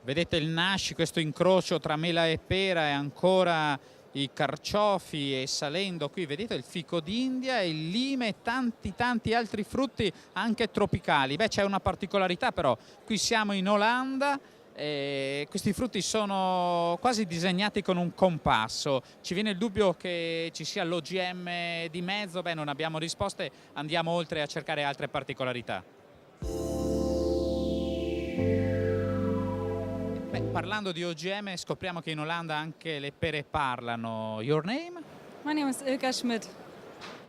Vedete il Nashi, questo incrocio tra mela e pera, e ancora i carciofi, e salendo qui vedete il fico d'India, il lime e tanti altri frutti anche tropicali. Beh, c'è una particolarità però, qui siamo in Olanda e questi frutti sono quasi disegnati con un compasso. Ci viene il dubbio che ci sia l'OGM di mezzo? Beh, non abbiamo risposte, andiamo oltre a cercare altre particolarità. Beh, parlando di OGM, scopriamo che in Olanda anche le pere parlano. Your name? My name is Ilka Schmidt.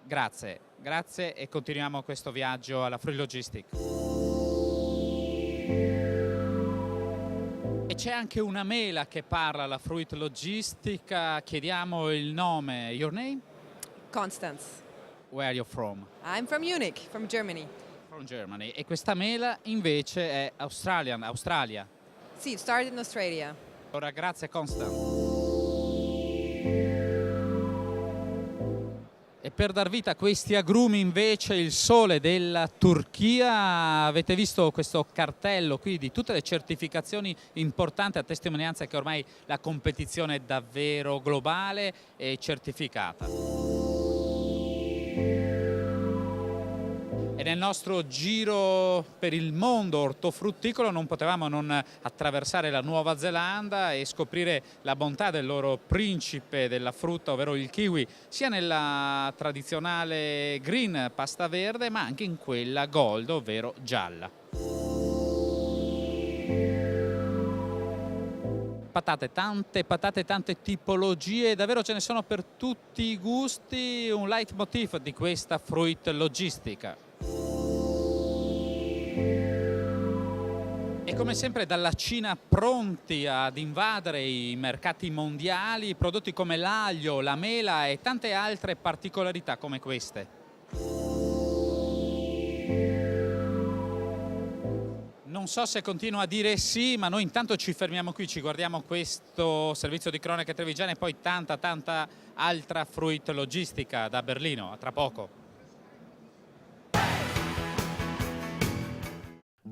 Grazie, grazie e continuiamo questo viaggio alla Fruit Logistic. E c'è anche una mela che parla alla Fruit Logistica, chiediamo il nome. Your name? Constance. Where are you from? I'm from Munich, from Germany. From Germany. E questa mela invece è Australia. Sì, started in Australia. Allora, grazie Constant. E per dar vita a questi agrumi invece il sole della Turchia, avete visto questo cartello qui di tutte le certificazioni importanti a testimonianza che ormai la competizione è davvero globale e certificata. E nel nostro giro per il mondo ortofrutticolo non potevamo non attraversare la Nuova Zelanda e scoprire la bontà del loro principe della frutta, ovvero il kiwi, sia nella tradizionale green, pasta verde, ma anche in quella gold, ovvero gialla. Patate, tante tipologie, davvero ce ne sono per tutti i gusti, un leitmotiv di questa Fruit Logistica. E come sempre dalla Cina pronti ad invadere i mercati mondiali, prodotti come l'aglio, la mela e tante altre particolarità come queste. Non so se continua a dire sì, ma noi intanto ci fermiamo qui, ci guardiamo questo servizio di cronache trevigiane e poi tanta altra Fruit Logistica da Berlino. A tra poco.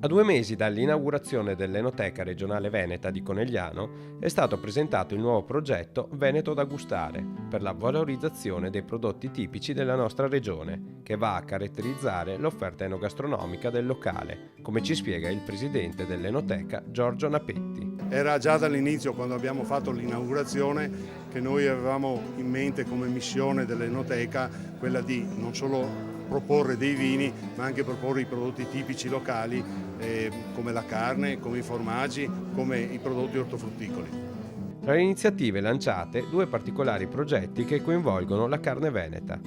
A 2 mesi dall'inaugurazione dell'Enoteca regionale veneta di Conegliano è stato presentato il nuovo progetto Veneto da gustare per la valorizzazione dei prodotti tipici della nostra regione, che va a caratterizzare l'offerta enogastronomica del locale, come ci spiega il presidente dell'Enoteca Giorgio Napetti. Era già dall'inizio, quando abbiamo fatto l'inaugurazione, che noi avevamo in mente come missione dell'Enoteca quella di non solo proporre dei vini, ma anche proporre i prodotti tipici locali come la carne, come i formaggi, come i prodotti ortofrutticoli. Tra le iniziative lanciate 2 particolari progetti che coinvolgono la carne veneta.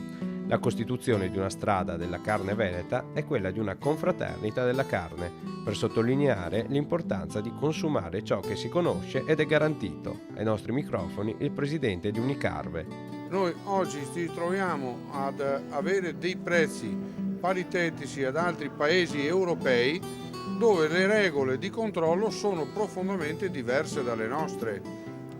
La costituzione di una strada della carne veneta e quella di una confraternita della carne, per sottolineare l'importanza di consumare ciò che si conosce ed è garantito. Ai nostri microfoni il presidente di Unicarve. Noi oggi ci troviamo ad avere dei prezzi paritetici ad altri paesi europei dove le regole di controllo sono profondamente diverse dalle nostre.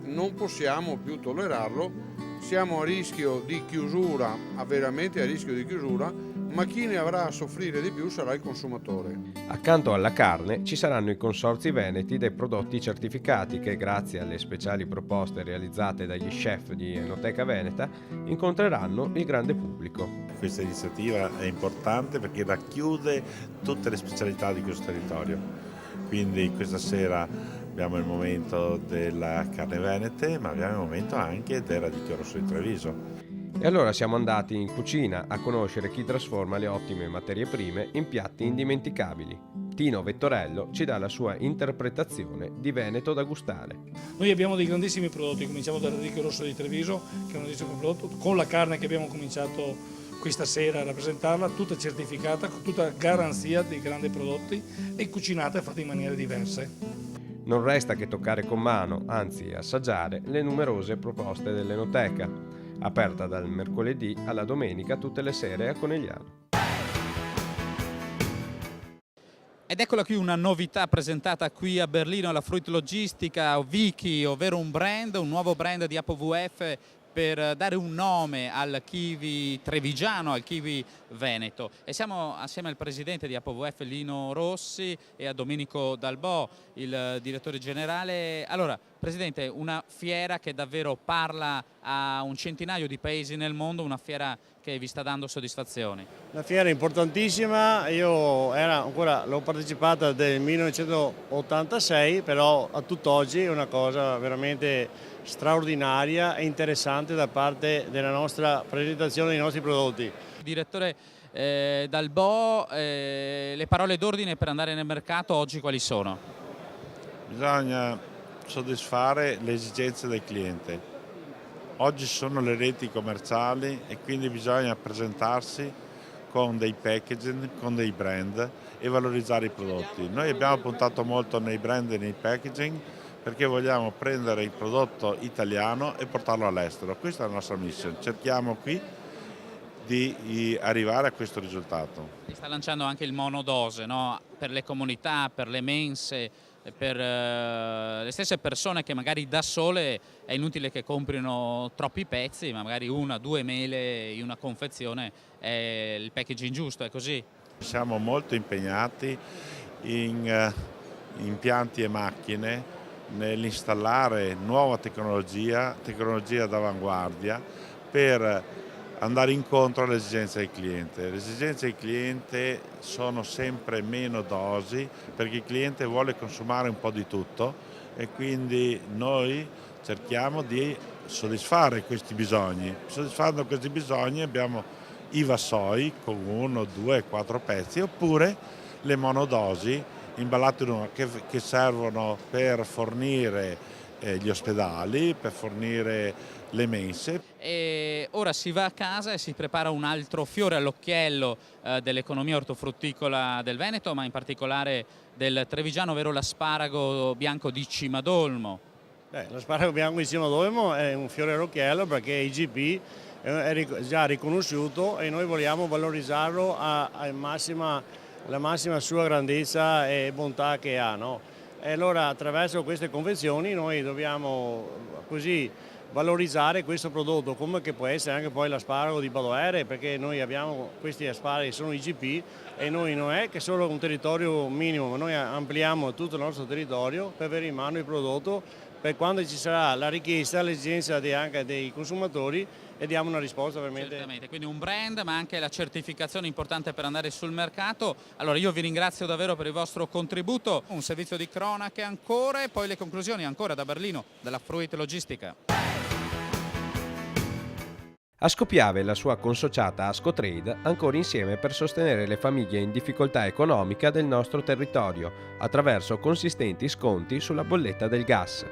Non possiamo più tollerarlo, siamo a rischio di chiusura, veramente a rischio di chiusura, ma chi ne avrà a soffrire di più sarà il consumatore. Accanto alla carne ci saranno i consorzi veneti dei prodotti certificati che, grazie alle speciali proposte realizzate dagli chef di Enoteca Veneta, incontreranno il grande pubblico. Questa iniziativa è importante perché racchiude tutte le specialità di questo territorio. Quindi questa sera abbiamo il momento della carne venete, ma abbiamo il momento anche del radicchio rosso di Treviso. E allora siamo andati in cucina a conoscere chi trasforma le ottime materie prime in piatti indimenticabili. Tino Vettorello ci dà la sua interpretazione di Veneto da gustare. Noi abbiamo dei grandissimi prodotti, cominciamo dal radicchio rosso di Treviso, che è un grandissimo prodotto, con la carne che abbiamo cominciato questa sera a rappresentarla, tutta certificata, con tutta garanzia dei grandi prodotti e cucinata e fatta in maniere diverse. Non resta che toccare con mano, anzi assaggiare, le numerose proposte dell'Enoteca, aperta dal mercoledì alla domenica tutte le sere a Conegliano. Ed eccola qui una novità presentata qui a Berlino alla Fruit Logistica, Viki, ovvero un nuovo brand di APVF per dare un nome al kiwi trevigiano, al kiwi veneto. E siamo assieme al presidente di APOVF Lino Rossi e a Domenico Dalbò, il direttore generale. Allora, Presidente, una fiera che davvero parla a un centinaio di paesi nel mondo, una fiera che vi sta dando soddisfazioni. Una fiera importantissima, io l'ho partecipata nel 1986, però a tutt'oggi è una cosa veramente straordinaria e interessante da parte della nostra presentazione dei nostri prodotti. Direttore Dalbò, le parole d'ordine per andare nel mercato oggi quali sono? Bisogna soddisfare le esigenze del cliente. Oggi sono le reti commerciali e quindi bisogna presentarsi con dei packaging, con dei brand e valorizzare i prodotti. Noi abbiamo puntato molto nei brand e nei packaging perché vogliamo prendere il prodotto italiano e portarlo all'estero. Questa è la nostra mission. Cerchiamo qui di arrivare a questo risultato. Si sta lanciando anche il monodose, no? Per le comunità, per le mense, per le stesse persone che magari da sole è inutile che comprino troppi pezzi, ma magari una, due mele in una confezione è il packaging giusto, è così? Siamo molto impegnati in impianti e macchine nell'installare nuova tecnologia d'avanguardia per andare incontro alle esigenze del cliente. Le esigenze del cliente sono sempre meno dosi perché il cliente vuole consumare un po' di tutto e quindi noi cerchiamo di soddisfare questi bisogni. Soddisfando questi bisogni abbiamo i vassoi con 1, 2, 4 pezzi oppure le monodosi imballate che servono per fornire gli ospedali, per fornire le mense. E ora si va a casa e si prepara un altro fiore all'occhiello dell'economia ortofrutticola del Veneto, ma in particolare del trevigiano, ovvero l'asparago bianco di Cimadolmo. L'asparago bianco di Cimadolmo è un fiore all'occhiello perché IGP è già riconosciuto e noi vogliamo valorizzarlo alla massima sua grandezza e bontà che ha, no? E allora attraverso queste convenzioni noi dobbiamo così valorizzare questo prodotto, come che può essere anche poi l'asparago di Badoere, perché noi abbiamo questi asparaghi, sono IGP e noi non è che solo un territorio minimo, ma noi ampliamo tutto il nostro territorio per avere in mano il prodotto per quando ci sarà la richiesta, l'esigenza anche dei consumatori e diamo una risposta veramente. Certamente, quindi un brand ma anche la certificazione importante per andare sul mercato. Allora io vi ringrazio davvero per il vostro contributo, un servizio di cronache ancora e poi le conclusioni ancora da Berlino, dalla Fruit Logistica. Ascopiave e la sua consociata Ascotrade ancora insieme per sostenere le famiglie in difficoltà economica del nostro territorio attraverso consistenti sconti sulla bolletta del gas.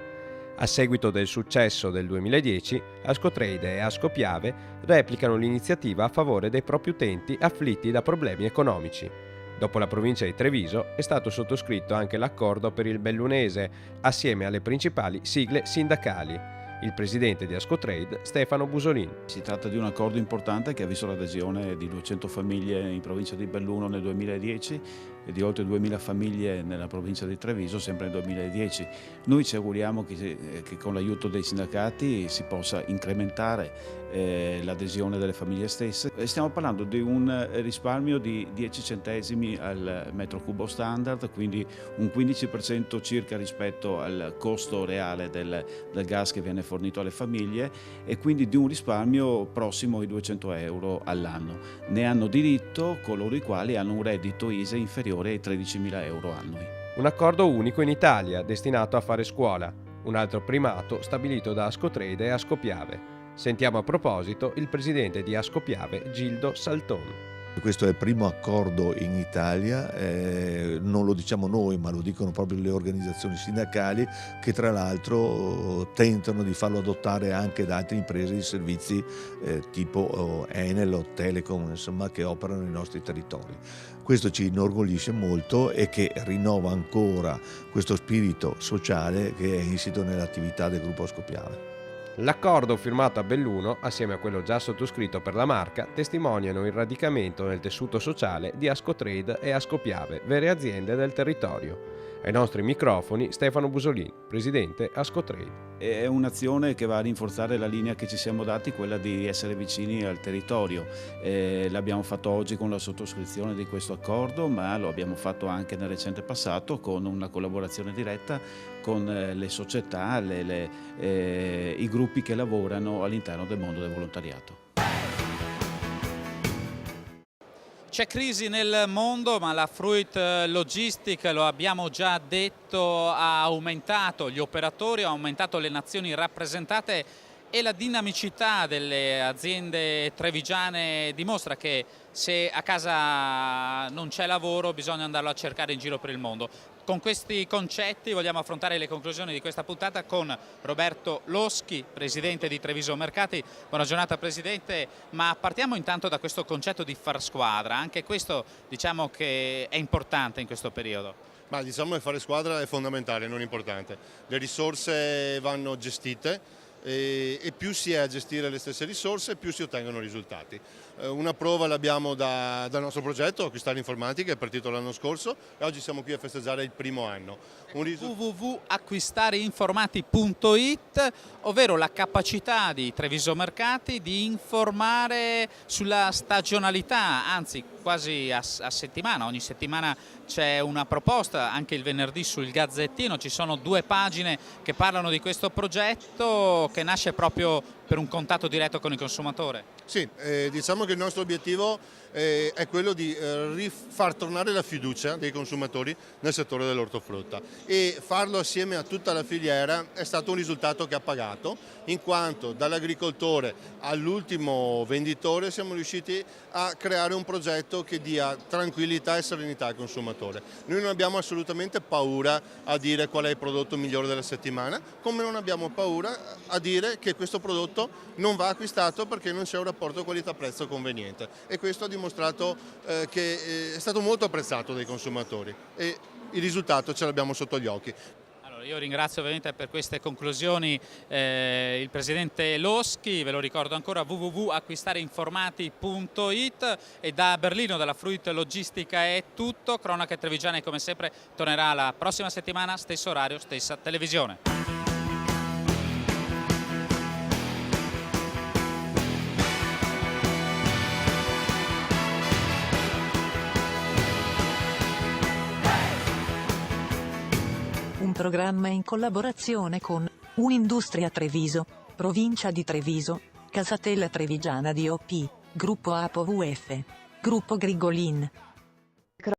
A seguito del successo del 2010, Ascotrade e Ascopiave replicano l'iniziativa a favore dei propri utenti afflitti da problemi economici. Dopo la provincia di Treviso è stato sottoscritto anche l'accordo per il bellunese, assieme alle principali sigle sindacali. Il presidente di Ascotrade, Stefano Busolin. Si tratta di un accordo importante che ha visto l'adesione di 200 famiglie in provincia di Belluno nel 2010 e di oltre 2000 famiglie nella provincia di Treviso sempre nel 2010. Noi ci auguriamo che con l'aiuto dei sindacati si possa incrementare l'adesione delle famiglie stesse. Stiamo parlando di un risparmio di 10 centesimi al metro cubo standard, quindi un 15% circa rispetto al costo reale del gas che viene fornito alle famiglie e quindi di un risparmio prossimo ai 200 euro all'anno. Ne hanno diritto coloro i quali hanno un reddito ISEE inferiore ai 13.000 euro annui. Un accordo unico in Italia destinato a fare scuola, un altro primato stabilito da Ascotrade e Ascopiave. Sentiamo a proposito il presidente di Ascopiave, Gildo Salton. Questo è il primo accordo in Italia, non lo diciamo noi ma lo dicono proprio le organizzazioni sindacali che tra l'altro tentano di farlo adottare anche da altre imprese di servizi tipo Enel o Telecom, insomma, che operano nei nostri territori. Questo ci inorgoglisce molto e che rinnova ancora questo spirito sociale che è insito nell'attività del gruppo Ascopiave. L'accordo firmato a Belluno, assieme a quello già sottoscritto per la marca, testimoniano il radicamento nel tessuto sociale di Ascotrade e Ascopiave, vere aziende del territorio. Ai nostri microfoni Stefano Busolini, presidente Ascotrade. È un'azione che va a rinforzare la linea che ci siamo dati, quella di essere vicini al territorio. L'abbiamo fatto oggi con la sottoscrizione di questo accordo, ma lo abbiamo fatto anche nel recente passato con una collaborazione diretta con le società, i gruppi che lavorano all'interno del mondo del volontariato. C'è crisi nel mondo, ma la Fruit Logistic, lo abbiamo già detto, ha aumentato gli operatori, ha aumentato le nazioni rappresentate e la dinamicità delle aziende trevigiane dimostra che se a casa non c'è lavoro bisogna andarlo a cercare in giro per il mondo. Con questi concetti vogliamo affrontare le conclusioni di questa puntata con Roberto Loschi, presidente di Treviso Mercati. Buona giornata Presidente, ma partiamo intanto da questo concetto di far squadra, anche questo diciamo che è importante in questo periodo. Ma diciamo che fare squadra è fondamentale, non importante. Le risorse vanno gestite e più si è a gestire le stesse risorse più si ottengono risultati. Una prova l'abbiamo dal nostro progetto Acquistare Informatica, è partito l'anno scorso e oggi siamo qui a festeggiare il primo anno. www.acquistareinformati.it, ovvero la capacità di Treviso Mercati di informare sulla stagionalità, anzi quasi a settimana, ogni settimana c'è una proposta, anche il venerdì sul Gazzettino ci sono 2 pagine che parlano di questo progetto che nasce proprio per un contatto diretto con il consumatore. Sì, diciamo che il nostro obiettivo è quello di far tornare la fiducia dei consumatori nel settore dell'ortofrutta e farlo assieme a tutta la filiera è stato un risultato che ha pagato, in quanto dall'agricoltore all'ultimo venditore siamo riusciti a creare un progetto che dia tranquillità e serenità al consumatore. Noi non abbiamo assolutamente paura a dire qual è il prodotto migliore della settimana, come non abbiamo paura a dire che questo prodotto non va acquistato perché non c'è un rapporto qualità-prezzo conveniente, e questo ha dimostrato che è stato molto apprezzato dai consumatori e il risultato ce l'abbiamo sotto gli occhi. Allora, io ringrazio ovviamente per queste conclusioni il presidente Loschi, ve lo ricordo ancora, www.acquistareinformati.it, e da Berlino, dalla Fruit Logistica è tutto. Cronache Trevigiane come sempre tornerà la prossima settimana, stesso orario, stessa televisione. Un programma in collaborazione con Unindustria Treviso, Provincia di Treviso, Casatella Trevigiana DOP, Gruppo APOVF, Gruppo Grigolin.